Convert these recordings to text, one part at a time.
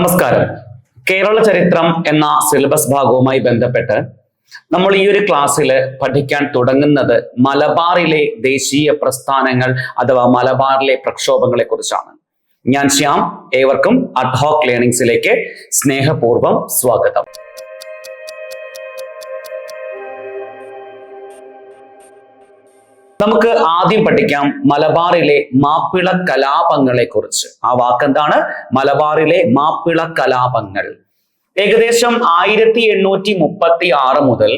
നമസ്കാരം. കേരള ചരിത്രം എന്ന സിലബസ് ഭാഗവുമായി ബന്ധപ്പെട്ട് നമ്മൾ ഈ ഒരു ക്ലാസ്സിൽ പഠിക്കാൻ തുടങ്ങുന്നത് മലബാറിലെ ദേശീയ പ്രസ്ഥാനങ്ങൾ അഥവാ മലബാറിലെ പ്രക്ഷോഭങ്ങളെ കുറിച്ചാണ്. ഞാൻ ശ്യാം. ഏവർക്കും അഡ്ഹോക്ക് ലേണിംഗ്സിലേക്ക് സ്നേഹപൂർവ്വം സ്വാഗതം. നമുക്ക് ആദ്യം പഠിക്കാം മലബാറിലെ മാപ്പിള കലാപങ്ങളെ കുറിച്ച്. ആ വാക്കെന്താണ്? മലബാറിലെ മാപ്പിള കലാപങ്ങൾ. ഏകദേശം 1836 മുതൽ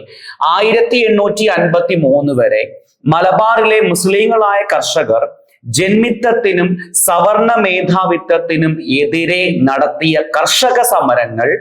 1853 വരെ മലബാറിലെ മുസ്ലിങ്ങളായ കർഷകർ ജന്മിത്തത്തിനും സവർണ മേധാവിത്വത്തിനും എതിരെ നടത്തിയ കർഷക സമരങ്ങൾ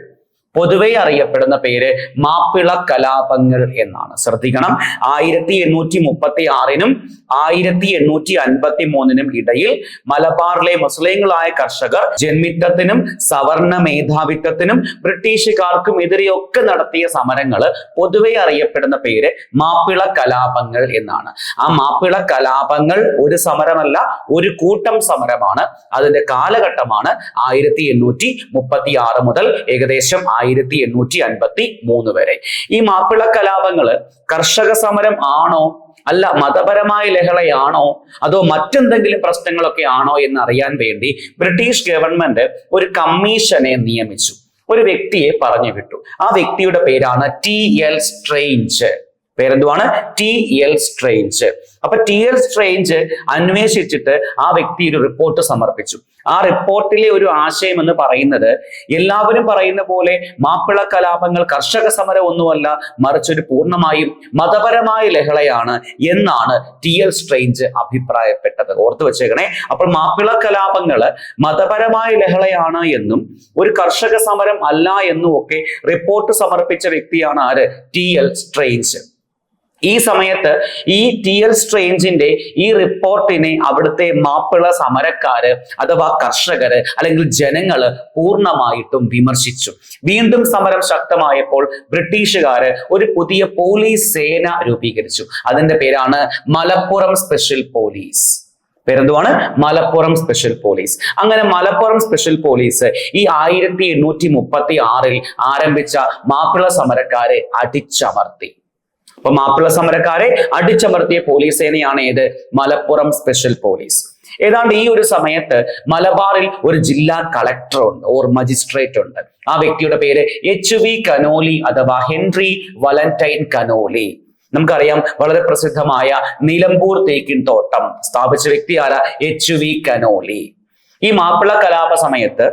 പൊതുവെ അറിയപ്പെടുന്ന പേര് മാപ്പിള കലാപങ്ങൾ എന്നാണ്. ശ്രദ്ധിക്കണം, 1836നും 1853നും ഇടയിൽ മലബാറിലെ മുസ്ലിങ്ങളായ കർഷകർ ജന്മിത്തത്തിനും സവർണ മേധാവിത്വത്തിനും ബ്രിട്ടീഷുകാർക്കും എതിരെയൊക്കെ നടത്തിയ സമരങ്ങൾ പൊതുവെ അറിയപ്പെടുന്ന പേര് മാപ്പിള കലാപങ്ങൾ എന്നാണ്. ആ മാപ്പിള കലാപങ്ങൾ ഒരു സമരമല്ല, ഒരു കൂട്ടം സമരമാണ്. അതിന്റെ കാലഘട്ടമാണ് 1836 മുതൽ ഏകദേശം 1853 വരെ. ഈ മാപ്പിള കലാപങ്ങള് കർഷക സമരം ആണോ, അല്ല മതപരമായ ലഹളയാണോ, അതോ മറ്റെന്തെങ്കിലും പ്രശ്നങ്ങളൊക്കെ ആണോ എന്നറിയാൻ വേണ്ടി ബ്രിട്ടീഷ് ഗവൺമെന്റ് ഒരു കമ്മീഷനെ നിയമിച്ചു. ഒരു വ്യക്തിയെ പറഞ്ഞു വിട്ടു. ആ വ്യക്തിയുടെ പേരാണ് T.L. സ്ട്രെയിഞ്ച്. പേരെന്തുവാണ്? T.L. സ്ട്രെയിഞ്ച്. അപ്പൊ T.L. സ്ട്രെയിഞ്ച് അന്വേഷിച്ചിട്ട് ആ വ്യക്തി ഒരു റിപ്പോർട്ട് സമർപ്പിച്ചു. ആ റിപ്പോർട്ടിലെ ഒരു ആശയം എന്ന് പറയുന്നത്, എല്ലാവരും പറയുന്ന പോലെ മാപ്പിള കലാപങ്ങൾ കർഷക സമരം ഒന്നുമല്ല, മറിച്ചൊരു പൂർണ്ണമായും മതപരമായ ലഹളയാണ് എന്നാണ് T.L. സ്ട്രെയിഞ്ച് അഭിപ്രായപ്പെട്ടത്. ഓർത്തു വെച്ചേക്കണേ. അപ്പോൾ മാപ്പിള കലാപങ്ങള് മതപരമായ ലഹളയാണ് എന്നും ഒരു കർഷക സമരം അല്ല എന്നും ഒക്കെ റിപ്പോർട്ട് സമർപ്പിച്ച വ്യക്തിയാണ് ആര്? T.L. സ്ട്രെയിഞ്ച്. ഈ സമയത്ത് ഈ T.L. സ്ട്രെയിഞ്ചിന്റെ ഈ റിപ്പോർട്ടിനെ അവിടുത്തെ മാപ്പിള സമരക്കാര് അഥവാ കർഷകര് അല്ലെങ്കിൽ ജനങ്ങള് പൂർണ്ണമായിട്ടും വിമർശിച്ചു. വീണ്ടും സമരം ശക്തമായപ്പോൾ ബ്രിട്ടീഷുകാര് ഒരു പുതിയ പോലീസ് സേന രൂപീകരിച്ചു. അതിന്റെ പേരാണ് മലപ്പുറം സ്പെഷ്യൽ പോലീസ്. പേരെന്തുവാണ്? Malappuram special police. അങ്ങനെ മലപ്പുറം സ്പെഷ്യൽ പോലീസ് ഈ 1836 ആരംഭിച്ച മാപ്പിള സമരക്കാരെ അടിച്ചമർത്തി. അപ്പൊ മാപ്പിള സമരക്കാരെ അടിച്ചമർത്തിയ പോലീസ് സേനയാണ് ഏത്? Malappuram special police. ഏതാണ്ട് ഈ ഒരു സമയത്ത് മലബാറിൽ ഒരു ജില്ലാ കളക്ടർ ഉണ്ട്, ഓർ മജിസ്ട്രേറ്റ് ഉണ്ട്. ആ വ്യക്തിയുടെ പേര് H.V. കനോലി അഥവാ ഹെൻറി വലന്റൈൻ കനോലി. നമുക്കറിയാം, വളരെ പ്രസിദ്ധമായ നിലമ്പൂർ തേക്കിൻ തോട്ടം സ്ഥാപിച്ച വ്യക്തിയായ H.V. കനോലി. ഈ മാപ്പിള കലാപ സമയത്ത്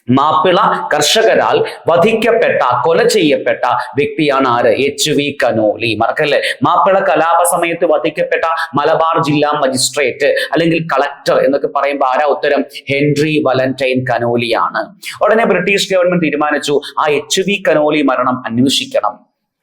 മാപ്പിള കർഷകരാൽ വധിക്കപ്പെട്ട, കൊല ചെയ്യപ്പെട്ട വ്യക്തിയാണ് ആര്? H.V. കനോലി. മറക്കല്ലേ, മാപ്പിള കലാപ സമയത്ത് വധിക്കപ്പെട്ട മലബാർ ജില്ലാ മജിസ്ട്രേറ്റ് അല്ലെങ്കിൽ കളക്ടർ എന്നൊക്കെ പറയുമ്പോൾ ആരാ ഉത്തരം? ഹെൻറി വലന്റൈൻ കനോലിയാണ്. ഉടനെ ബ്രിട്ടീഷ് ഗവൺമെന്റ് തീരുമാനിച്ചു, ആ H.V. കനോലി മരണം അന്വേഷിക്കണം,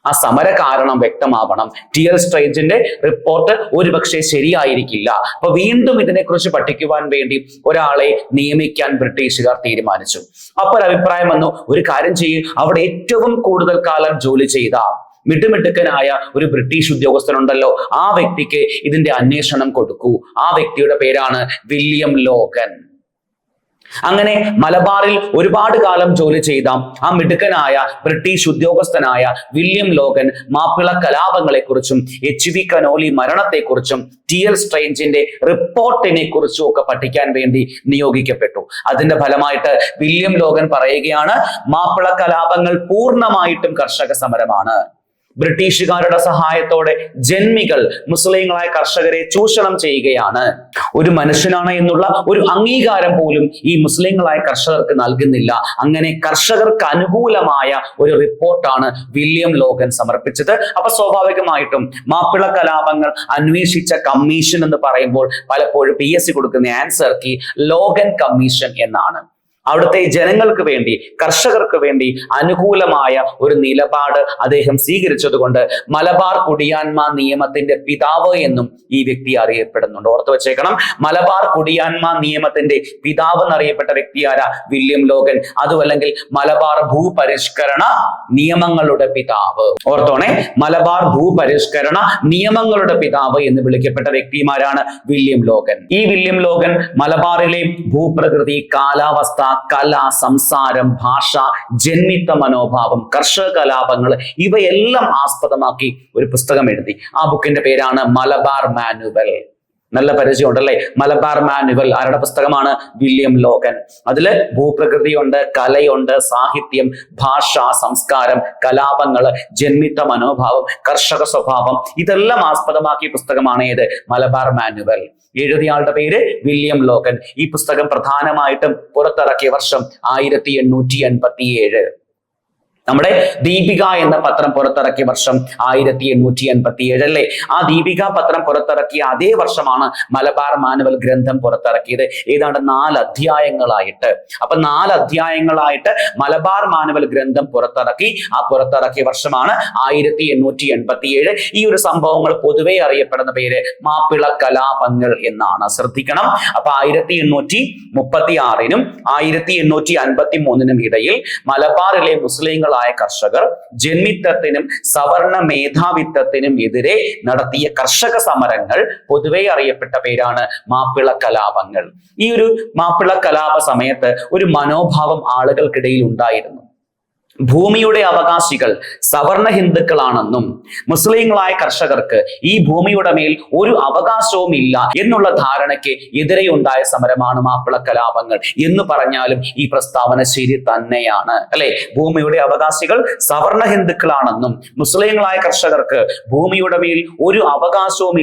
ആ സമര കാരണം വ്യക്തമാവണം. T.L. സ്ട്രെയിഞ്ചിന്റെ റിപ്പോർട്ട് ഒരുപക്ഷെ ശരിയായിരിക്കില്ല. അപ്പൊ വീണ്ടും ഇതിനെക്കുറിച്ച് പഠിക്കുവാൻ വേണ്ടി ഒരാളെ നിയമിക്കാൻ ബ്രിട്ടീഷുകാർ തീരുമാനിച്ചു. അപ്പൊ ഒരു അഭിപ്രായം വന്നു, ഒരു കാര്യം ചെയ്യും, അവിടെ ഏറ്റവും കൂടുതൽ കാലം ജോലി ചെയ്ത മിടുമിടുക്കനായ ഒരു ബ്രിട്ടീഷ് ഉദ്യോഗസ്ഥനുണ്ടല്ലോ, ആ വ്യക്തിക്ക് ഇതിന്റെ അന്വേഷണം കൊടുക്കൂ. ആ വ്യക്തിയുടെ പേരാണ് വില്യം ലോഗൻ. അങ്ങനെ മലബാറിൽ ഒരുപാട് കാലം ജോലി ചെയ്ത ആ മിടുക്കനായ ബ്രിട്ടീഷ് ഉദ്യോഗസ്ഥനായ വില്യം ലോഗൻ മാപ്പിള കലാപങ്ങളെ കുറിച്ചും H.V. Conolly മരണത്തെക്കുറിച്ചും T.L. സ്ട്രെയിഞ്ചിന്റെ റിപ്പോർട്ടിനെ കുറിച്ചും ഒക്കെ പഠിക്കാൻ വേണ്ടി നിയോഗിക്കപ്പെട്ടു. അതിന്റെ ഫലമായിട്ട് വില്യം ലോഗൻ പറയുകയാണ്, മാപ്പിള കലാപങ്ങൾ പൂർണ്ണമായിട്ടും കർഷക സമരമാണ്. ബ്രിട്ടീഷുകാരുടെ സഹായത്തോടെ ജന്മികൾ മുസ്ലിങ്ങളായ കർഷകരെ ചൂഷണം ചെയ്യുകയാണ്. ഒരു മനുഷ്യനാണ് എന്നുള്ള ഒരു അംഗീകാരം പോലും ഈ മുസ്ലിങ്ങളായ കർഷകർക്ക് നൽകുന്നില്ല. അങ്ങനെ കർഷകർക്ക് അനുകൂലമായ ഒരു റിപ്പോർട്ടാണ് വില്യം ലോഗൻ സമർപ്പിച്ചത്. അപ്പൊ സ്വാഭാവികമായിട്ടും മാപ്പിള കലാപങ്ങൾ അന്വേഷിച്ച കമ്മീഷൻ എന്ന് പറയുമ്പോൾ പലപ്പോഴും PSC കൊടുക്കുന്ന ആൻസർ കീ ലോഗൻ കമ്മീഷൻ എന്നാണ്. അവിടുത്തെ ജനങ്ങൾക്ക് വേണ്ടി, കർഷകർക്ക് വേണ്ടി അനുകൂലമായ ഒരു നിലപാട് അദ്ദേഹം സ്വീകരിച്ചത് കൊണ്ട് മലബാർ കുടിയാന്മ നിയമത്തിന്റെ പിതാവ് എന്നും ഈ വ്യക്തി അറിയപ്പെടുന്നുണ്ട്. ഓർത്തു വെച്ചേക്കണം, മലബാർ കുടിയാന്മ നിയമത്തിന്റെ പിതാവ് എന്നറിയപ്പെട്ട വ്യക്തിയാര? William Logan. അതുമല്ലെങ്കിൽ മലബാർ ഭൂപരിഷ്കരണ നിയമങ്ങളുടെ പിതാവ്. ഓർത്തോണേ, മലബാർ ഭൂപരിഷ്കരണ നിയമങ്ങളുടെ പിതാവ് എന്ന് വിളിക്കപ്പെട്ട വ്യക്തിമാരാണ് വില്യം ലോഗൻ. ഈ വില്യം ലോഗൻ മലബാറിലെ ഭൂപ്രകൃതി, കാലാവസ്ഥ, കല, സംസാരം, ഭാഷ, ജന്മിത്ത മനോഭാവം, കർഷക കലാപങ്ങൾ ഇവയെല്ലാം ആസ്പദമാക്കി ഒരു പുസ്തകം എഴുതി. ആ ബുക്കിന്റെ പേരാണ് മലബാർ മാനുവൽ. നല്ല പരിചയമുണ്ടല്ലേ? മലബാർ മാനുവൽ ആരുടെ പുസ്തകമാണ്? William Logan. അതില് ഭൂപ്രകൃതിയുണ്ട്, കലയുണ്ട്, സാഹിത്യം, ഭാഷ, സംസ്കാരം, കലാപങ്ങള്, ജന്മിത്ത മനോഭാവം, കർഷക സ്വഭാവം ഇതെല്ലാം ആസ്പദമാക്കിയ പുസ്തകമാണ് ഏത്? മലബാർ മാനുവൽ. എഴുതിയയാളുടെ പേര് വില്യം ലോഗൻ. ഈ പുസ്തകം പ്രധാനമായിട്ടും പുറത്തിറക്കിയ വർഷം 1887. നമ്മുടെ ദീപിക എന്ന പത്രം പുറത്തിറക്കിയ വർഷം 1887 അല്ലേ? ആ ദീപിക പത്രം പുറത്തിറക്കിയ അതേ വർഷമാണ് മലബാർ മാനുവൽ ഗ്രന്ഥം പുറത്തിറക്കിയത്. ഏതാണ്ട് 4 അധ്യായങ്ങളായിട്ട്. അപ്പൊ 4 അധ്യായങ്ങളായിട്ട് മലബാർ മാനുവൽ ഗ്രന്ഥം പുറത്തിറക്കി. ആ പുറത്തിറക്കിയ വർഷമാണ് 1887. ഈ ഒരു സംഭവങ്ങൾ പൊതുവെ അറിയപ്പെടുന്ന പേര് മാപ്പിള കലാപങ്ങൾ എന്നാണ്. ശ്രദ്ധിക്കണം. അപ്പൊ 1836നും 1853നും ഇടയിൽ മലബാറിലെ മുസ്ലിങ്ങൾ കർഷകർ ജന്മിത്തത്തിനും സവർണ മേധാവിത്വത്തിനും എതിരെ നടത്തിയ കർഷക സമരങ്ങൾ പൊതുവെ അറിയപ്പെട്ട പേരാണ് മാപ്പിള കലാപങ്ങൾ. ഈ ഒരു മാപ്പിള കലാപ സമയത്ത് ഒരു മനോഭാവം ആളുകൾക്കിടയിൽ ഉണ്ടായിരുന്നു. ഭൂമിയുടെ അവകാശികൾ സവർണ ഹിന്ദുക്കളാണെന്നും മുസ്ലിങ്ങളായ കർഷകർക്ക് ഈ ഭൂമിയുടെ മേൽ ഒരു അവകാശവും ഇല്ല എന്നുള്ള ധാരണയ്ക്ക് എതിരെയുണ്ടായ സമരമാണ് മാപ്പിള കലാപങ്ങൾ എന്ന് പറഞ്ഞാലും ഈ പ്രസ്താവന ശരി തന്നെയാണ് അല്ലെ? ഭൂമിയുടെ അവകാശികൾ സവർണ ഹിന്ദുക്കളാണെന്നും മുസ്ലിങ്ങളായ കർഷകർക്ക് ഭൂമിയുടെ മേൽ ഒരു അവകാശവും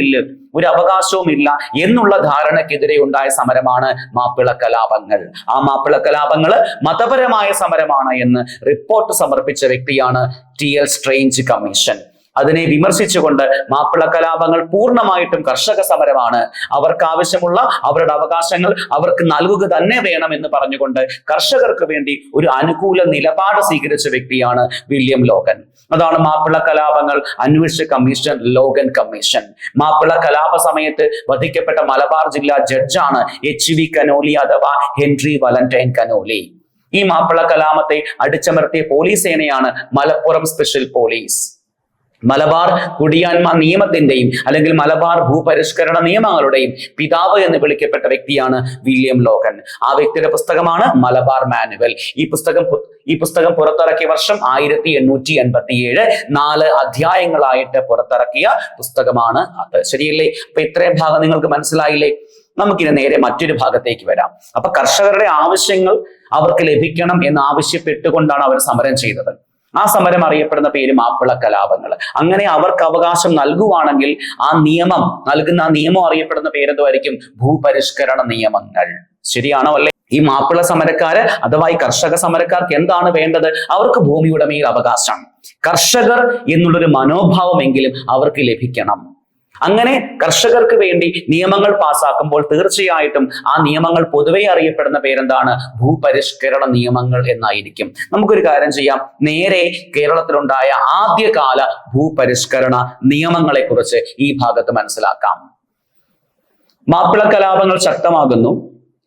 ഇല്ല എന്നുള്ള ധാരണക്കെതിരെ ഉണ്ടായ സമരമാണ് മാപ്പിള കലാപങ്ങൾ. ആ മാപ്പിള കലാപങ്ങള് മതപരമായ സമരമാണ് എന്ന് റിപ്പോർട്ട് സമർപ്പിച്ച വ്യക്തിയാണ് ടി.എൽ. Strange commission. അതിനെ വിമർശിച്ചുകൊണ്ട് മാപ്പിള കലാപങ്ങൾ പൂർണ്ണമായിട്ടും കർഷക സമരമാണ്, അവർക്ക് ആവശ്യമുള്ള അവരുടെ അവകാശങ്ങൾ അവർക്ക് നൽകുക തന്നെ വേണം എന്ന് പറഞ്ഞുകൊണ്ട് കർഷകർക്ക് വേണ്ടി ഒരു അനുകൂല നിലപാട് സ്വീകരിച്ച വ്യക്തിയാണ് വില്യം ലോഗൻ. അതാണ് മാപ്പിള കലാപങ്ങൾ അന്വേഷിച്ച കമ്മീഷൻ, ലോഗൻ കമ്മീഷൻ. മാപ്പിള കലാപ സമയത്ത് വധിക്കപ്പെട്ട മലബാർ ജില്ലാ ജഡ്ജാണ് H.V. കനോലി അഥവാ ഹെൻറി വലന്റൈൻ കനോലി. ഈ മാപ്പിള കലാപത്തെ അടിച്ചമർത്തിയ പോലീസ് സേനയാണ് മലപ്പുറം സ്പെഷ്യൽ പോലീസ്. മലബാർ കുടിയാന്മ നിയമത്തിന്റെയും അല്ലെങ്കിൽ മലബാർ ഭൂപരിഷ്കരണ നിയമങ്ങളുടെയും പിതാവ് എന്ന് വിളിക്കപ്പെട്ട വ്യക്തിയാണ് വില്യം ലോഗൻ. ആ വ്യക്തിയുടെ പുസ്തകമാണ് മലബാർ മാനുവൽ. ഈ പുസ്തകം പുറത്തിറക്കിയ വർഷം 1887. 4 അധ്യായങ്ങളായിട്ട് പുറത്തിറക്കിയ പുസ്തകമാണ് അത്. ശരിയല്ലേ? അപ്പൊ ഇത്രയും ഭാഗം നിങ്ങൾക്ക് മനസ്സിലായില്ലേ? നമുക്കിനി നേരെ മറ്റൊരു ഭാഗത്തേക്ക് വരാം. അപ്പൊ കർഷകരുടെ ആവശ്യങ്ങൾ അവർക്ക് ലഭിക്കണം എന്ന് ആവശ്യപ്പെട്ടുകൊണ്ടാണ് അവർ സമരം ചെയ്തത്. ആ സമരം അറിയപ്പെടുന്ന പേര് മാപ്പിള കലാപങ്ങൾ. അങ്ങനെ അവർക്ക് അവകാശം നൽകുവാണെങ്കിൽ ആ നിയമം അറിയപ്പെടുന്ന പേരെന്തുമായിരിക്കും? ഭൂപരിഷ്കരണ നിയമങ്ങൾ. ശരിയാണോ അല്ലെ? ഈ മാപ്പിള സമരക്കാര് അഥവാ ഈ കർഷക സമരക്കാർക്ക് എന്താണ് വേണ്ടത്? അവർക്ക് ഭൂമിയുടെ മേൽ അവകാശം, കർഷകർ എന്നുള്ളൊരു മനോഭാവമെങ്കിലും അവർക്ക് ലഭിക്കണം. അങ്ങനെ കർഷകർക്ക് വേണ്ടി നിയമങ്ങൾ പാസ്സാക്കുമ്പോൾ തീർച്ചയായിട്ടും ആ നിയമങ്ങൾ പൊതുവെ അറിയപ്പെടുന്ന പേരെന്താണ്? ഭൂപരിഷ്കരണ നിയമങ്ങൾ എന്നായിരിക്കും. നമുക്കൊരു കാര്യം ചെയ്യാം, നേരെ കേരളത്തിലുണ്ടായ ആദ്യകാല ഭൂപരിഷ്കരണ നിയമങ്ങളെ കുറിച്ച് ഈ ഭാഗത്ത് മനസ്സിലാക്കാം. മാപ്പിള കലാപങ്ങൾ ശക്തമാകുന്നു,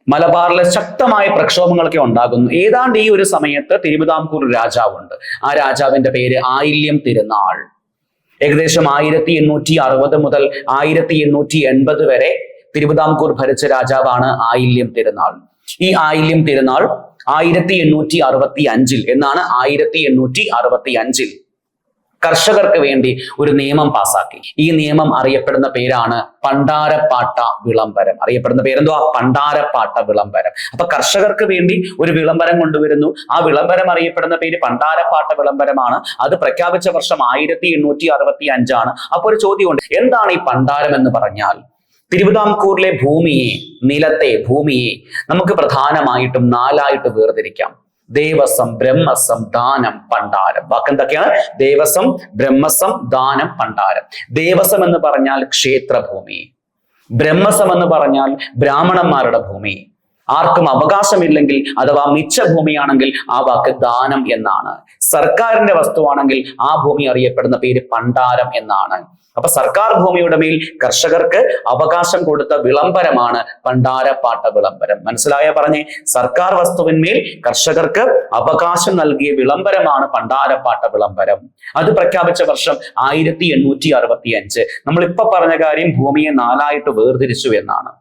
മലബാറിലെ ശക്തമായ പ്രക്ഷോഭങ്ങളൊക്കെ ഉണ്ടാകുന്നു. ഏതാണ്ട് ഈ ഒരു സമയത്ത് തിരുവിതാംകൂർ രാജാവുണ്ട്. ആ രാജാവിന്റെ പേര് ആയില്യം തിരുനാൾ. ഏകദേശം 1860 മുതൽ 1880 വരെ തിരുവിതാംകൂർ ഭരിച്ച രാജാവാണ് ആയില്യം തിരുനാൾ. ഈ ആയില്യം തിരുനാൾ 1865 എന്നാണ് 1865 കർഷകർക്ക് വേണ്ടി ഒരു നിയമം പാസാക്കി. ഈ നിയമം അറിയപ്പെടുന്ന പേരാണ് പണ്ടാരപ്പാട്ട വിളംബരം. അറിയപ്പെടുന്ന പേരെന്തുവാ? പണ്ടാരപ്പാട്ട വിളംബരം. അപ്പൊ കർഷകർക്ക് വേണ്ടി ഒരു വിളംബരം കൊണ്ടുവരുന്നു. ആ വിളംബരം അറിയപ്പെടുന്ന പേര് പണ്ടാരപ്പാട്ട വിളംബരമാണ്. അത് പ്രഖ്യാപിച്ച വർഷം 1865 ആണ്. അപ്പൊ ഒരു ചോദ്യമുണ്ട്, എന്താണ് ഈ പണ്ടാരം എന്ന് പറഞ്ഞാൽ? തിരുവിതാംകൂറിലെ ഭൂമിയെ നമുക്ക് പ്രധാനമായിട്ടും 4ആയിട്ട് വേർതിരിക്കാം. ദേവസ്വം, ബ്രഹ്മസ്വം, ദാനം, പണ്ടാരം. വാക്കെന്തൊക്കെയാണ്? ദേവസ്വം, ബ്രഹ്മസ്വം, ദാനം, പണ്ടാരം. ദേവസ്വം എന്ന് പറഞ്ഞാൽ ക്ഷേത്രഭൂമി, ബ്രഹ്മസ്വം എന്ന് പറഞ്ഞാൽ ബ്രാഹ്മണന്മാരുടെ ഭൂമി, ആർക്കും അവകാശമില്ലെങ്കിൽ അഥവാ മിച്ച ഭൂമിയാണെങ്കിൽ ആ വാക്ക് ദാനം എന്നാണ്. സർക്കാരിന്റെ വസ്തുവാണെങ്കിൽ ആ ഭൂമി അറിയപ്പെടുന്ന പേര് പണ്ടാരം എന്നാണ്. അപ്പൊ സർക്കാർ ഭൂമിയുടെ മേൽ കർഷകർക്ക് അവകാശം കൊടുത്ത വിളംബരമാണ് പണ്ടാരപ്പാട്ട വിളംബരം. മനസ്സിലായ പറഞ്ഞേ? സർക്കാർ വസ്തുവിന്മേൽ കർഷകർക്ക് അവകാശം നൽകിയ വിളംബരമാണ് പണ്ടാരപ്പാട്ട വിളംബരം. അത് പ്രഖ്യാപിച്ച വർഷം 1865. നമ്മളിപ്പോ പറഞ്ഞ കാര്യം ഭൂമിയെ 4ആയിട്ട് വേർതിരിച്ചു എന്നാണ്.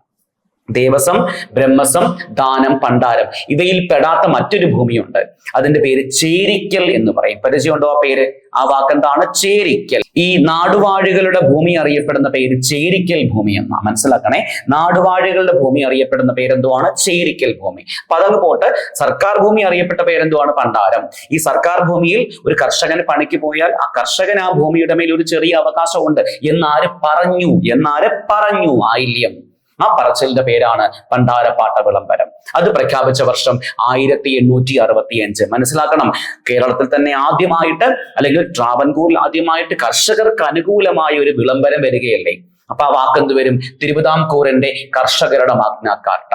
ദേവസം, ബ്രഹ്മസം, ദാനം, പണ്ടാരം ഇവയിൽ പെടാത്ത മറ്റൊരു ഭൂമിയുണ്ട്. അതിന്റെ പേര് ചേരിക്കൽ എന്ന് പറയും. പരിചയമുണ്ടോ ആ പേര്? ആ വാക്കെന്താണ്? ചേരിക്കൽ. ഈ നാടുവാഴികളുടെ ഭൂമി അറിയപ്പെടുന്ന പേര് ചേരിക്കൽ ഭൂമി എന്നാ. മനസ്സിലാക്കണേ, നാടുവാഴികളുടെ ഭൂമി അറിയപ്പെടുന്ന പേരെന്തുവാണ്? ചേരിക്കൽ ഭൂമി. അപ്പൊ അതങ്ങ് പോട്ട്. സർക്കാർ ഭൂമി അറിയപ്പെട്ട പേരെന്തുവാണ്? പണ്ടാരം. ഈ സർക്കാർ ഭൂമിയിൽ ഒരു കർഷകന് പണിക്ക് പോയാൽ ആ കർഷകൻ ആ ഭൂമിയുടെ മേൽ ഒരു ചെറിയ അവകാശമുണ്ട് എന്നാര് പറഞ്ഞു? ആയില്യം. ആ പറച്ചിലിന്റെ പേരാണ് പണ്ടാരപ്പാട്ട വിളംബരം. അത് പ്രഖ്യാപിച്ച വർഷം 1865. മനസ്സിലാക്കണം, കേരളത്തിൽ തന്നെ ആദ്യമായിട്ട് അല്ലെങ്കിൽ ട്രാവൻകൂറിൽ ആദ്യമായിട്ട് കർഷകർക്ക് അനുകൂലമായ ഒരു വിളംബരം വരികയല്ലേ. അപ്പൊ ആ വാക്കെന്ത് വരും? തിരുവിതാംകൂറിന്റെ കർഷകരുടെ മാഗ്നാ കാർട്ട.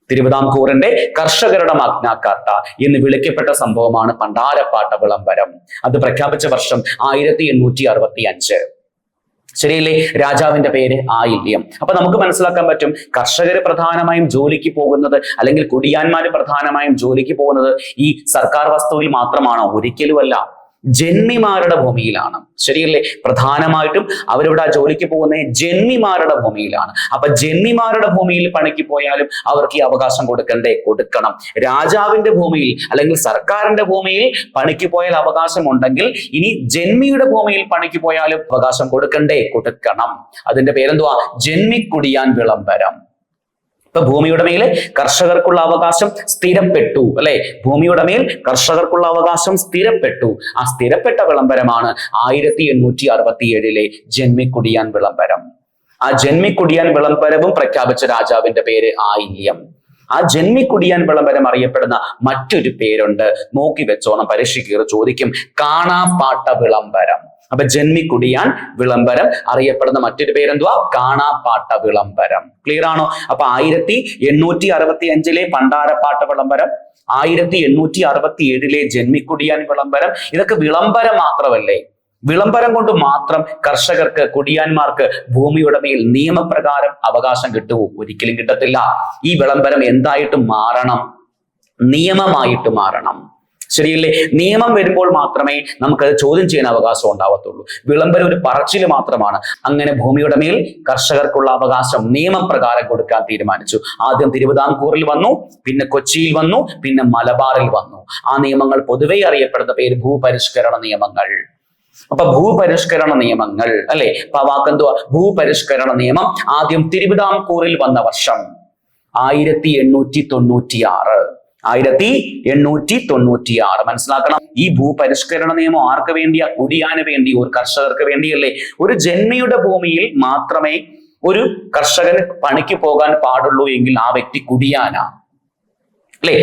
തിരുവിതാംകൂറിന്റെ കർഷകരുടെ മാഗ്നാ കാർട്ട എന്ന് വിളിക്കപ്പെട്ട സംഭവമാണ് പണ്ടാരപ്പാട്ട വിളംബരം. അത് പ്രഖ്യാപിച്ച വർഷം 1865. ശരിയല്ലേ? രാജാവിന്റെ പേര് ആയില്യം. അപ്പൊ നമുക്ക് മനസ്സിലാക്കാൻ പറ്റും, കർഷകര് പ്രധാനമായും ജോലിക്ക് പോകുന്നത് അല്ലെങ്കിൽ കുടിയാന്മാര് പ്രധാനമായും ജോലിക്ക് പോകുന്നത് ഈ സർക്കാർ വസ്തുവിൽ മാത്രമാണോ? ഒരിക്കലുമല്ല. ജന്മിമാരുടെ ഭൂമിയിലാണ്. ശരിയല്ലേ? പ്രധാനമായിട്ടും അവരിവിടെ ജോലിക്ക് പോകുന്നത് ജന്മിമാരുടെ ഭൂമിയിലാണ്. അപ്പൊ ജന്മിമാരുടെ ഭൂമിയിൽ പണിക്ക് പോയാലും അവർക്ക് ഈ അവകാശം കൊടുക്കണ്ടേ? കൊടുക്കണം. രാജാവിന്റെ ഭൂമിയിൽ അല്ലെങ്കിൽ സർക്കാരിന്റെ ഭൂമിയിൽ പണിക്ക് പോയാൽ അവകാശം ഉണ്ടെങ്കിൽ ഇനി ജന്മിയുടെ ഭൂമിയിൽ പണിക്ക് പോയാലും അവകാശം കൊടുക്കണ്ടേ? കൊടുക്കണം. അതിന്റെ പേരെന്തുവാ? ജന്മിക്കുടിയാൻ വിളംബരം. ഇപ്പൊ ഭൂമിയുടെ മേൽ കർഷകർക്കുള്ള അവകാശം സ്ഥിരപ്പെട്ടു അല്ലെ? ഭൂമിയുടെ മേൽ കർഷകർക്കുള്ള അവകാശം സ്ഥിരപ്പെട്ടു. ആ സ്ഥിരപ്പെട്ട വിളംബരമാണ് 1867 ജന്മിക്കുടിയാൻ വിളംബരം. ആ ജന്മിക്കുടിയാൻ വിളംബരവും പ്രഖ്യാപിച്ച രാജാവിന്റെ പേര് ആയില്യം. ആ ജന്മിക്കുടിയാൻ വിളംബരം അറിയപ്പെടുന്ന മറ്റൊരു പേരുണ്ട്, നോക്കി വെച്ചോണം, പരീക്ഷയ്ക്ക് ചോദിക്കും. കാണാപ്പാട്ട വിളംബരം. അപ്പൊ ജന്മിക്കുടിയാൻ വിളംബരം അറിയപ്പെടുന്ന മറ്റൊരു പേരെന്തുവാ? കാണാപ്പാട്ട വിളംബരം. ക്ലിയർ ആണോ? അപ്പൊ 1865 പണ്ടാരപ്പാട്ട വിളംബരം, 1867 ജന്മിക്കുടിയാൻ വിളംബരം, ഇതൊക്കെ വിളംബരം മാത്രമല്ലേ? വിളംബരം കൊണ്ട് മാത്രം കർഷകർക്ക്, കുടിയാന്മാർക്ക് ഭൂമിയുടെ മേൽ നിയമപ്രകാരം അവകാശം കിട്ടുമോ? ഒരിക്കലും കിട്ടത്തില്ല. ഈ വിളംബരം എന്തായിട്ട് മാറണം? നിയമമായിട്ട് മാറണം. ശരിയല്ലേ? നിയമം വരുമ്പോൾ മാത്രമേ നമുക്കത് ചോദ്യം ചെയ്യാൻ അവകാശം ഉണ്ടാവത്തുള്ളൂ. വിളംബരം ഒരു പറച്ചില് മാത്രമാണ്. അങ്ങനെ ഭൂമിയുടെ മേൽ കർഷകർക്കുള്ള അവകാശം നിയമപ്രകാരം കൊടുക്കാൻ തീരുമാനിച്ചു. ആദ്യം തിരുവിതാംകൂറിൽ വന്നു, പിന്നെ കൊച്ചിയിൽ വന്നു, പിന്നെ മലബാറിൽ വന്നു. ആ നിയമങ്ങൾ പൊതുവെ അറിയപ്പെടുന്ന പേര് ഭൂപരിഷ്കരണ നിയമങ്ങൾ. അപ്പൊ ഭൂപരിഷ്കരണ നിയമങ്ങൾ അല്ലെ? അപ്പൊ ആ വാക്കെന്തുവാ? ഭൂപരിഷ്കരണ നിയമം ആദ്യം തിരുവിതാംകൂറിൽ വന്ന വർഷം 1896. 1896. മനസ്സിലാക്കണം. ഈ ഭൂപരിഷ്കരണ നിയമം ആർക്ക് വേണ്ടിയാ? കുടിയാന് വേണ്ടി, ഒരു കർഷകർക്ക് വേണ്ടിയല്ലേ? ഒരു ജന്മിയുടെ ഭൂമിയിൽ മാത്രമേ ഒരു കർഷകന് പണിക്ക് പോകാൻ പാടുള്ളൂ എങ്കിൽ ആ വ്യക്തി കുടിയാനാ അല്ലെ?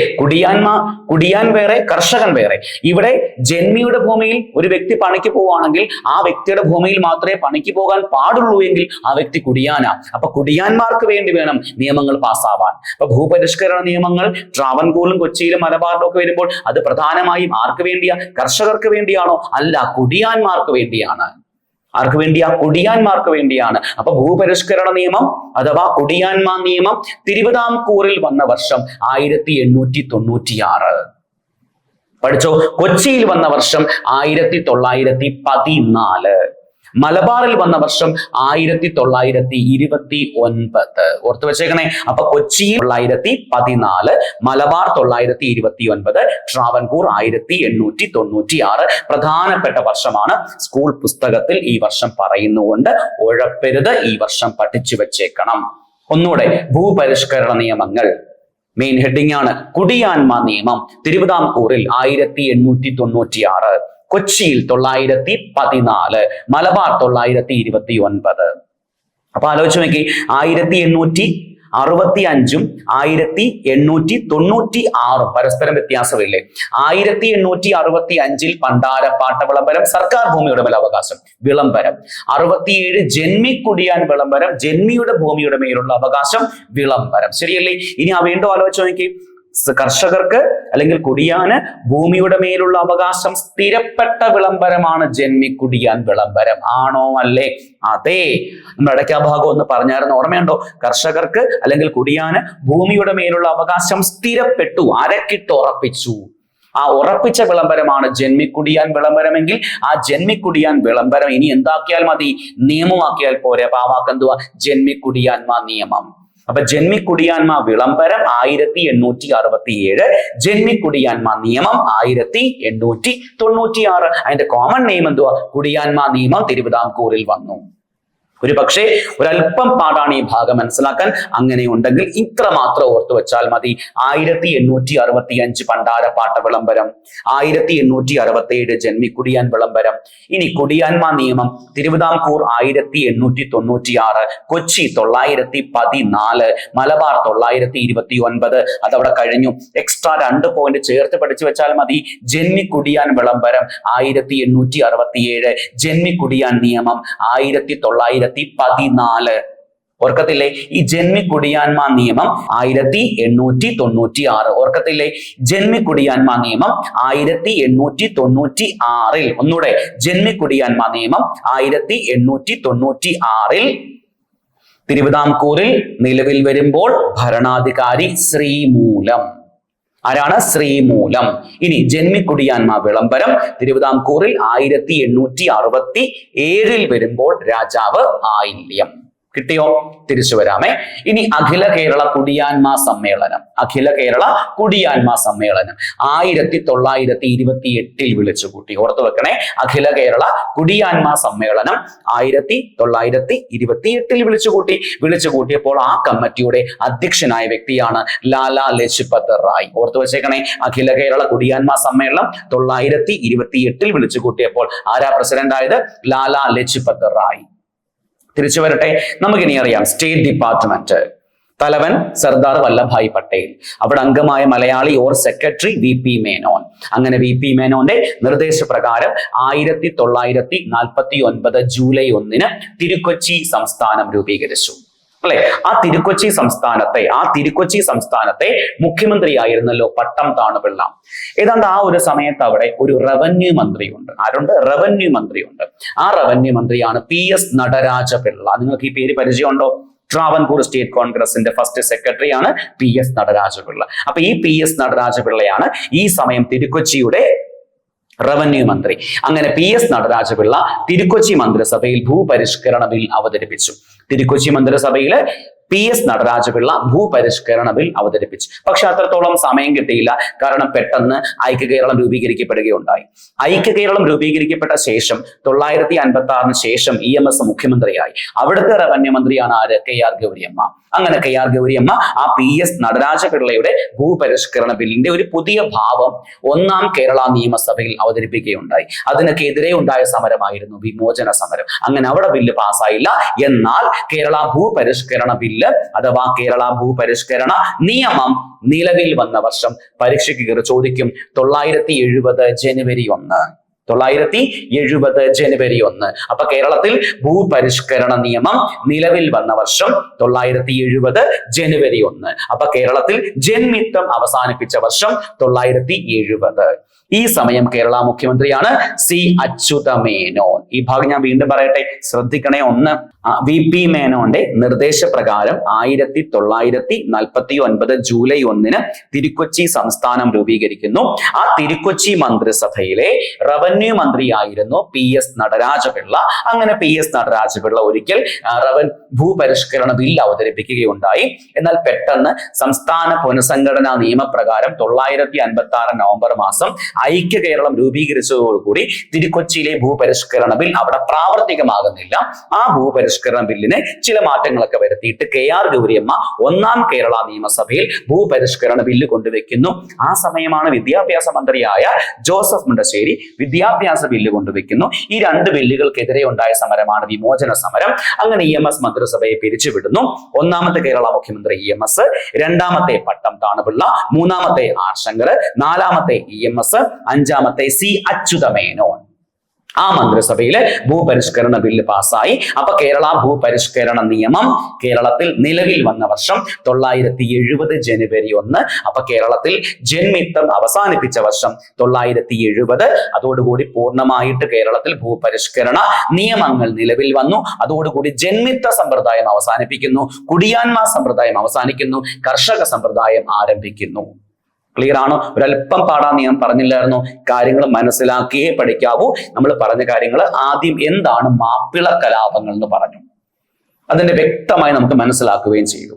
കുടിയാൻ വേറെ, കർഷകൻ വേറെ. ഇവിടെ ജന്മിയുടെ ഭൂമിയിൽ ഒരു വ്യക്തി പണിക്ക് പോവുകയാണെങ്കിൽ ആ വ്യക്തിയുടെ ഭൂമിയിൽ മാത്രമേ പണിക്ക് പോകാൻ പാടുള്ളൂ എങ്കിൽ ആ വ്യക്തി കുടിയാനാ. അപ്പൊ കുടിയാന്മാർക്ക് വേണ്ടി വേണം നിയമങ്ങൾ പാസ്സാവാൻ. അപ്പൊ ഭൂപരിഷ്കരണ നിയമങ്ങൾ ട്രാവൻകൂറിലും കൊച്ചിയിലും മലബാറിലും ഒക്കെ വരുമ്പോൾ അത് പ്രധാനമായും ആർക്ക് വേണ്ടിയാ? കർഷകർക്ക് വേണ്ടിയാണോ? അല്ല, കുടിയാന്മാർക്ക് വേണ്ടിയാണ്. ആർക്ക് വേണ്ടിയാ? കുടിയാന്മാർക്ക് വേണ്ടിയാണ്. അപ്പൊ ഭൂപരിഷ്കരണ നിയമം അഥവാ കുടിയാന്മാ നിയമം തിരുവിതാംകൂറിൽ വന്ന വർഷം 1896. പഠിച്ചോ? കൊച്ചിയിൽ വന്ന വർഷം 1914. മലബാറിൽ വന്ന വർഷം 1929. ഓർത്തു വെച്ചേക്കണേ. അപ്പൊ കൊച്ചിയിൽ 914, മലബാർ 929, ട്രാവൻകൂർ 1896. പ്രധാനപ്പെട്ട വർഷമാണ്. സ്കൂൾ പുസ്തകത്തിൽ ഈ വർഷം പറയുന്നുകൊണ്ട് ഉഴപ്പരുത്. ഈ വർഷം പഠിച്ചു വെച്ചേക്കണം. ഒന്നുകൂടെ, ഭൂപരിഷ്കരണ നിയമങ്ങൾ. മെയിൻ ഹെഡിങ് ആണ് കുടിയാന്മാ നിയമം. തിരുവിതാംകൂറിൽ 1896, കൊച്ചിയിൽ 914, മലബാർ 929. അപ്പൊ ആലോചിച്ച് നോക്കി, 1865 1896 പരസ്പരം വ്യത്യാസമില്ലേ? 1865 പണ്ടാരപ്പാട്ട വിളംബരം, സർക്കാർ ഭൂമിയുടെ മേൽ അവകാശം വിളംബരം. 67 ജന്മിക്കുടിയാൻ വിളംബരം, ജന്മിയുടെ ഭൂമിയുടെ മേലുള്ള അവകാശം വിളംബരം. ശരിയല്ലേ? ഇനി വീണ്ടും ആലോചിച്ച് നോക്കി, കർഷകർക്ക് അല്ലെങ്കിൽ കുടിയാന് ഭൂമിയുടെ മേലുള്ള അവകാശം സ്ഥിരപ്പെട്ട വിളംബരമാണ് ജന്മിക്കുടിയാൻ വിളംബരം. ആണോ? അല്ലേ? അതെ. നമ്മൾ ഇടയ്ക്കാ ഭാഗം ഒന്ന് പറഞ്ഞായിരുന്നു, ഓർമ്മയുണ്ടോ? കർഷകർക്ക് അല്ലെങ്കിൽ കുടിയാന് ഭൂമിയുടെ മേലുള്ള അവകാശം സ്ഥിരപ്പെട്ടു, അരക്കിട്ട് ഉറപ്പിച്ചു. ആ ഉറപ്പിച്ച വിളംബരമാണ് ജന്മിക്കുടിയാൻ വിളംബരമെങ്കിൽ ആ ജന്മിക്കുടിയാൻ വിളംബരം ഇനി എന്താക്കിയാൽ മതി? നിയമമാക്കിയാൽ പോരെ. അപ്പൊ ആ വാക്കെന്തുവാ? ജന്മിക്കുടിയാന്മാ നിയമം. അപ്പൊ ജന്മിക്കുടിയാന്മ വിളംബരം 1867, ജന്മിക്കുടിയാന്മ നിയമം 1896. അതിന്റെ കോമൺ നെയിം എന്തുവാ? കുടിയാന്മ നിയമം തിരുവിതാംകൂറിൽ വന്നു. ഒരു പക്ഷേ ഒരല്പം പാടാണ് ഈ ഭാഗം മനസ്സിലാക്കാൻ. അങ്ങനെ ഉണ്ടെങ്കിൽ ഇത്ര മാത്രം ഓർത്തു വെച്ചാൽ മതി. 1865 പണ്ടാരപ്പാട്ട വിളംബരം, 1867 ജന്മിക്കുടിയാൻ വിളംബരം. ഇനി കുടിയാന്മ നിയമം തിരുവിതാംകൂർ 1896, കൊച്ചി 914, മലബാർ 929. അതവിടെ കഴിഞ്ഞു. എക്സ്ട്രാ 2 പോയിന്റ് ചേർത്ത് പഠിച്ചു വെച്ചാൽ മതി. ജന്മിക്കുടിയാൻ വിളംബരം 1867, ജന്മിക്കുടിയാൻ നിയമം 1914. ഓർക്കത്തില്ലേ? ഈ ജന്മിക്കുടിയാന്മ നിയമം 1896. ഓർക്കത്തില്ലേ? ജന്മിക്കുടിയാന്മ നിയമം 1896. ഒന്നുകൂടെ, ജന്മിക്കുടിയാന്മ നിയമം 1896 തിരുവിതാംകൂറിൽ നിലവിൽ വരുമ്പോൾ ഭരണാധികാരി ശ്രീമൂലം. ആരാണ്? ശ്രീമൂലം. ഇനി ജന്മിക്കുടിയാന്മ വിളംബരം തിരുവിതാംകൂറിൽ 1867 വരുമ്പോൾ രാജാവ് ആയില്യം. കിട്ടിയോ? തിരിച്ചു വരാമേ. ഇനി അഖില കേരള കുടിയാന്മ സമ്മേളനം, അഖില കേരള കുടിയാന്മ സമ്മേളനം 1928 വിളിച്ചുകൂട്ടി. ഓർത്തു വെക്കണേ, അഖില കേരള കുടിയാന്മ സമ്മേളനം 1928 വിളിച്ചുകൂട്ടിയപ്പോൾ ആ കമ്മിറ്റിയുടെ അധ്യക്ഷനായ വ്യക്തിയാണ് ലാലാ ലജ്പത് റായ്. ഓർത്തു വെച്ചേക്കണേ, അഖില കേരള കുടിയാന്മ സമ്മേളനം 1928 വിളിച്ചുകൂട്ടിയപ്പോൾ ആരാ പ്രസിഡന്റ് ആയത്? ലാലാ ലജ്പത് റായ്. തിരിച്ചു വരട്ടെ. നമുക്കിനി അറിയാം സ്റ്റേറ്റ് ഡിപ്പാർട്ട്മെന്റ്. തലവൻ സർദാർ വല്ലഭായ് പട്ടേൽ. അവിടെ അംഗമായ Malayali or secretary VP Menon. അങ്ങനെ VP മേനോന്റെ നിർദ്ദേശപ്രകാരം 1949 ജൂലൈ 1 തിരുക്കൊച്ചി സംസ്ഥാനം രൂപീകരിച്ചു. അല്ലെ? ആ തിരുക്കൊച്ചി സംസ്ഥാനത്തെ മുഖ്യമന്ത്രിയായിരുന്നല്ലോ പട്ടം താണുപിള്ള. ഏതാണ്ട് ആ ഒരു സമയത്ത് അവിടെ ഒരു റവന്യൂ മന്ത്രിയുണ്ട്. ആരുണ്ട്? റവന്യൂ മന്ത്രിയുണ്ട്. ആ റവന്യൂ മന്ത്രിയാണ് PS നടരാജപിള്ള. നിങ്ങൾക്ക് ഈ പേര് പരിചയമുണ്ടോ? ട്രാവൻകൂർ സ്റ്റേറ്റ് കോൺഗ്രസിന്റെ ഫസ്റ്റ് സെക്രട്ടറി ആണ് PS നടരാജപിള്ള. അപ്പൊ ഈ PS നടരാജപിള്ളയാണ് ഈ സമയം തിരുക്കൊച്ചിയുടെ റവന്യൂ മന്ത്രി. അങ്ങനെ PS നടരാജപിള്ള തിരുക്കൊച്ചി മന്ത്രിസഭയിൽ ഭൂപരിഷ്കരണ ബിൽ അവതരിപ്പിച്ചു. തിരുക്കൊച്ചി മന്ത്രിസഭയില് PS നടരാജപിള്ള ഭൂപരിഷ്കരണ ബിൽ അവതരിപ്പിച്ചു. പക്ഷെ അത്രത്തോളം സമയം കിട്ടിയില്ല. കാരണം പെട്ടെന്ന് ഐക്യകേരളം രൂപീകരിക്കപ്പെടുകയുണ്ടായി. ഐക്യകേരളം രൂപീകരിക്കപ്പെട്ട ശേഷം 956 ശേഷം EMS മുഖ്യമന്ത്രിയായി. അവിടുത്തെ റവന്യൂ മന്ത്രിയാണ് ആര്? KR ഗൗരിയമ്മ. അങ്ങനെ KR ഗൗരിയമ്മ ആ PS നടരാജപിള്ളയുടെ ഭൂപരിഷ്കരണ ബില്ലിന്റെ ഒരു പുതിയ ഭാവം 1ാം കേരള നിയമസഭയിൽ അവതരിപ്പിക്കുകയുണ്ടായി. അതിനൊക്കെ എതിരെ ഉണ്ടായ സമരമായിരുന്നു വിമോചന സമരം. അങ്ങനെ അവിടെ ബില്ല് പാസ്സായില്ല. എന്നാൽ കേരള ഭൂപരിഷ്കരണ ബില്ല് അഥവാ കേരള ഭൂപരിഷ്കരണ നിയമം നിലവിൽ വന്ന വർഷം പരീക്ഷയ്ക്ക് കയറി ചോദിക്കും. 970 ജനുവരി 1. 970 ജനുവരി 1. അപ്പൊ കേരളത്തിൽ ഭൂപരിഷ്കരണ നിയമം നിലവിൽ വന്ന വർഷം 970 ജനുവരി 1. അപ്പൊ കേരളത്തിൽ ജന്മിത്വം അവസാനിപ്പിച്ച വർഷം 970. ഈ സമയം കേരള മുഖ്യമന്ത്രിയാണ് C അച്യുതമേനോൻ. ഈ ഭാഗം ഞാൻ വീണ്ടും പറയട്ടെ, ശ്രദ്ധിക്കണേ. ഒന്ന്, VP മേനോന്റെ നിർദ്ദേശപ്രകാരം 1949 ജൂലൈ 1 തിരുക്കൊച്ചി സംസ്ഥാനം രൂപീകരിക്കുന്നു. ആ തിരുക്കൊച്ചി മന്ത്രിസഭയിലെ റവന്യൂ മന്ത്രിയായിരുന്നു PS നടരാജപിള്ള. അങ്ങനെ PS നടരാജപിള്ള ഒരിക്കൽ ഭൂപരിഷ്കരണ ബില്ല് അവതരിപ്പിക്കുകയുണ്ടായി. എന്നാൽ പെട്ടെന്ന് സംസ്ഥാന പുനഃസംഘടനാ നിയമപ്രകാരം 956 നവംബർ മാസം ഐക്യ കേരളം രൂപീകരിച്ചതോടുകൂടി തിരുക്കൊച്ചിയിലെ ഭൂപരിഷ്കരണ ബിൽ അവിടെ പ്രാവർത്തികമാകുന്നില്ല. ആ ഭൂപരിഷ്കരണ ബില്ലിന് ചില മാറ്റങ്ങളൊക്കെ വരുത്തിയിട്ട് KR ഗൗരിയമ്മ 1ാം കേരള നിയമസഭയിൽ ഭൂപരിഷ്കരണ ബില്ല് കൊണ്ടുവെക്കുന്നു. ആ സമയമാണ് വിദ്യാഭ്യാസ മന്ത്രിയായ ജോസഫ് മുണ്ടശ്ശേരി വിദ്യാഭ്യാസ ബില്ല് കൊണ്ടുവെക്കുന്നു. ഈ 2 ബില്ലുകൾക്കെതിരെ ഉണ്ടായ സമരമാണ് വിമോചന സമരം. അങ്ങനെ EMS മന്ത്രിസഭയെ പിരിച്ചുവിടുന്നു. 1ാമത്തെ കേരള മുഖ്യമന്ത്രി EMS, 2ാമത്തെ പട്ടം Thanupillai, 3ാമത്തെ R Shankar, 4ാമത്തെ EMS, 5ാമത്തെ C Achutha Menon. ആ മന്ത്രിസഭയിലെ ഭൂപരിഷ്കരണ ബില്ല് പാസ്സായി. അപ്പൊ കേരള ഭൂപരിഷ്കരണ നിയമം കേരളത്തിൽ നിലവിൽ വന്ന വർഷം 970 ജനുവരി 1. അപ്പൊ കേരളത്തിൽ ജന്മിത്വം അവസാനിപ്പിച്ച വർഷം 970. അതോടുകൂടി പൂർണ്ണമായിട്ട് കേരളത്തിൽ ഭൂപരിഷ്കരണ നിയമങ്ങൾ നിലവിൽ വന്നു. അതോടുകൂടി ജന്മിത്വ സമ്പ്രദായം അവസാനിപ്പിക്കുന്നു, കുടിയാന്മ സമ്പ്രദായം അവസാനിക്കുന്നു, കർഷക സമ്പ്രദായം ആരംഭിക്കുന്നു. ക്ലിയർ ആണോ? ഒരല്പം പാടാന്ന് ഞാൻ പറഞ്ഞില്ലായിരുന്നു. കാര്യങ്ങൾ മനസ്സിലാക്കിയേ പഠിക്കാവൂ. നമ്മൾ പറഞ്ഞ കാര്യങ്ങൾ ആദ്യം എന്താണ് മാപ്പിള കലാപങ്ങൾ എന്ന് പറഞ്ഞു. അതിന്റെ വ്യക്തമായി നമുക്ക് മനസ്സിലാക്കുകയും ചെയ്തു.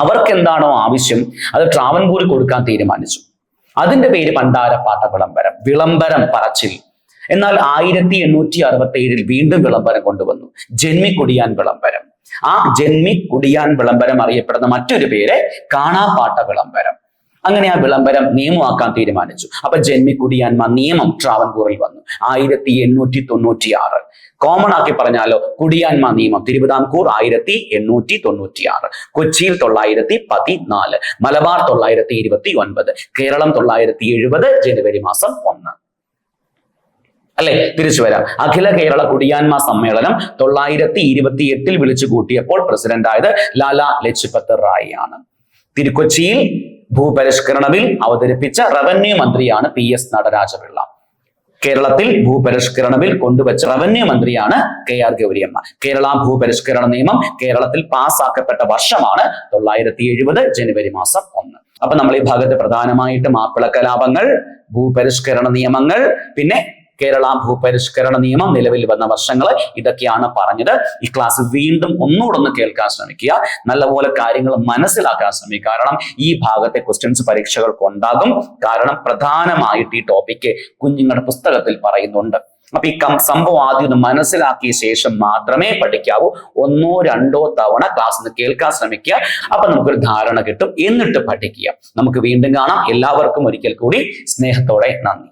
അവർക്ക് എന്താണോ ആവശ്യം അത് ട്രാവൻകൂറിൽ കൊടുക്കാൻ തീരുമാനിച്ചു. അതിന്റെ പേര് പണ്ടാരപ്പാട്ട വിളംബരം, വിളംബരം പറച്ചിൽ. എന്നാൽ 1867 വീണ്ടും വിളംബരം കൊണ്ടുവന്നു, ജന്മിക്കുടിയാൻ വിളംബരം. ആ ജന്മിക്കുടിയാൻ വിളംബരം അറിയപ്പെടുന്ന മറ്റൊരു പേര് കാണാപ്പാട്ട വിളംബരം. അങ്ങനെ ആ വിളംബരം നിയമമാക്കാൻ തീരുമാനിച്ചു. അപ്പൊ ജന്മിക്കുടിയാന്മാർ നിയമം ട്രാവൻകൂറിൽ വന്നു 1896. കോമൺ ആക്കി പറഞ്ഞാലോ, കുടിയാന്മാർ നിയമം തിരുവിതാംകൂർ 1896, കൊച്ചിയിൽ 914, മലബാർ 929, കേരളം 970 ജനുവരി മാസം 1. അല്ലെ, തിരിച്ചു വരാം. അഖില കേരള കുടിയാന്മാർ സമ്മേളനം 928 വിളിച്ചു കൂട്ടിയപ്പോൾ പ്രസിഡന്റായത് ലാലാ ലജ്പത് റായ് ആണ്. തിരുക്കൊച്ചിയിൽ ഭൂപരിഷ്കരണ ബിൽ അവതരിപ്പിച്ച റവന്യൂ മന്ത്രിയാണ് PS നടരാജപിള്ള. കേരളത്തിൽ ഭൂപരിഷ്കരണ ബിൽ കൊണ്ടുവച്ച റവന്യൂ മന്ത്രിയാണ് KR ഗൗരിയമ്മ. കേരള ഭൂപരിഷ്കരണ നിയമം കേരളത്തിൽ പാസ്സാക്കപ്പെട്ട വർഷമാണ് 970 ജനുവരി മാസം 1. അപ്പൊ നമ്മൾ ഈ ഭാഗത്ത് പ്രധാനമായിട്ട് മാപ്പിള കലാപങ്ങൾ, ഭൂപരിഷ്കരണ നിയമങ്ങൾ, പിന്നെ കേരള ഭൂപരിഷ്കരണ നിയമം നിലവിൽ വന്ന വർഷങ്ങൾ, ഇതൊക്കെയാണ് പറഞ്ഞത്. ഈ ക്ലാസ് വീണ്ടും ഒന്നുകൂടെ കേൾക്കാൻ ശ്രമിക്കുക, നല്ലപോലെ കാര്യങ്ങൾ മനസ്സിലാക്കാൻ ശ്രമിക്കുക. കാരണം ഈ ഭാഗത്തെ ക്വസ്റ്റ്യൻസ് പരീക്ഷകൾക്ക് ഉണ്ടാകും. കാരണം പ്രധാനമായിട്ട് ഈ ടോപ്പിക്ക് കുഞ്ഞുങ്ങളുടെ പുസ്തകത്തിൽ പറയുന്നുണ്ട്. അപ്പൊ ഈ സംഭവം ആദ്യം ഒന്ന് മനസ്സിലാക്കിയ ശേഷം മാത്രമേ പഠിക്കാവൂ. 1-2 തവണ ക്ലാസ് കേൾക്കാൻ ശ്രമിക്കുക. അപ്പൊ നമുക്കൊരു ധാരണ കിട്ടും. എന്നിട്ട് പഠിക്കുക. നമുക്ക് വീണ്ടും കാണാം. എല്ലാവർക്കും ഒരിക്കൽ കൂടി സ്നേഹത്തോടെ നന്ദി.